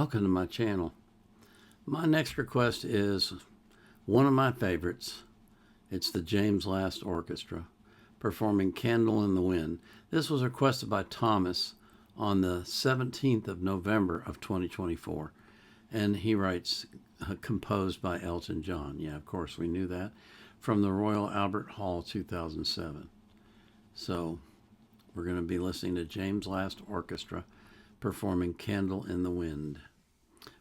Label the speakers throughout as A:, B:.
A: Welcome to my channel. My next request is one of my favorites. It's the James Last Orchestra performing Candle in the Wind. This was requested by Thomas on the 17th of November of 2024. And he writes, composed by Elton John. Yeah, of course, we knew that. From the Royal Albert Hall 2007. So we're going to be listening to James Last Orchestra performing Candle in the Wind.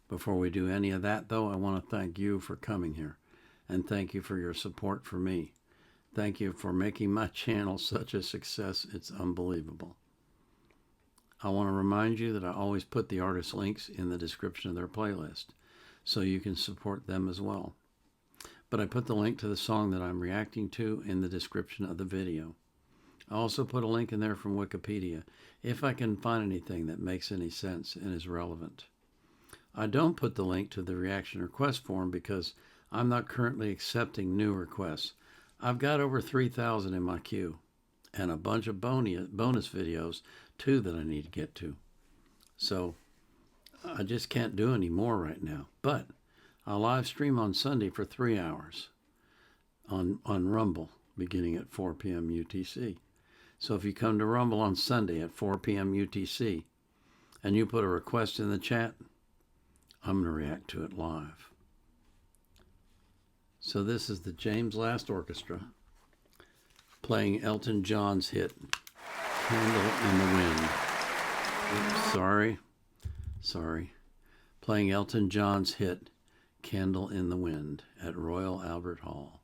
A: Before we do any of that, though, I want to thank you for coming here. And thank you for your support for me. Thank you for making my channel such a success. It's unbelievable. I want to remind you that I always put the artist links in the description of their playlist, so you can support them as well. But I put the link to the song that I'm reacting to in the description of the video. I also put a link in there from Wikipedia, if I can find anything that makes any sense and is relevant. I don't put the link to the reaction request form because I'm not currently accepting new requests. I've got over 3,000 in my queue, and a bunch of bonus videos too that I need to get to. So I just can't do any more right now. But I'll live stream on Sunday for 3 hours on Rumble beginning at 4 p.m. UTC. So if you come to Rumble on Sunday at 4 p.m. UTC and you put a request in the chat, I'm going to react to it live. So this is the James Last Orchestra playing Elton John's hit, Candle in the Wind. Oops, sorry. Playing Elton John's hit, Candle in the Wind at Royal Albert Hall.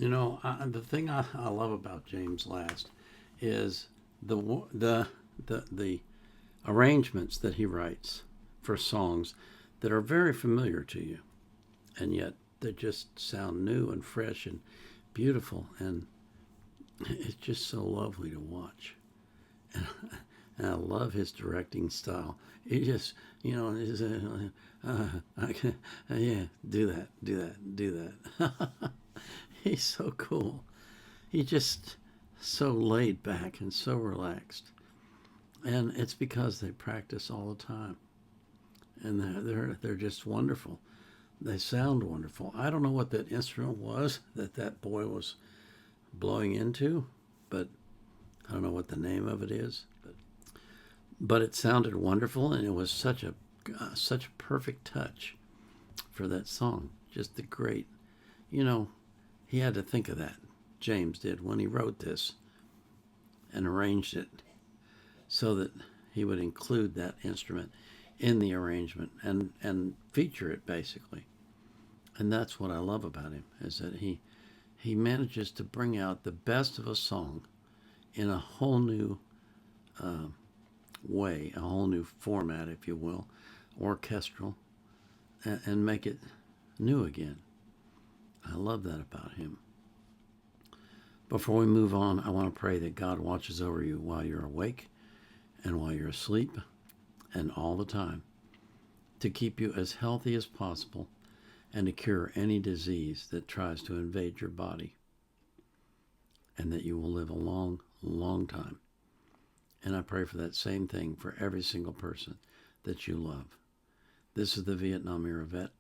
A: The thing I love about James Last is the arrangements that he writes for songs that are very familiar to you, and yet they just sound new and fresh and beautiful, and it's just so lovely to watch. And, and I love his directing style. He just, is yeah, do that, do that, do that. He's so cool. He just so laid back and so relaxed, and it's because they practice all the time, and they're just wonderful. They sound wonderful. I don't know what that instrument was that boy was blowing into, but I don't know what the name of it is. But it sounded wonderful, and it was such a perfect touch for that song. Just the great, he had to think of that. James did when he wrote this and arranged it so that he would include that instrument in the arrangement and feature it basically. And that's what I love about him, is that he manages to bring out the best of a song in a whole new way, a whole new format, if you will, orchestral, and make it new again. I love that about him. Before we move on, I want to pray that God watches over you while you're awake and while you're asleep and all the time, to keep you as healthy as possible and to cure any disease that tries to invade your body, and that you will live a long, long time. And I pray for that same thing for every single person that you love. This is the Vietnam Era Vet,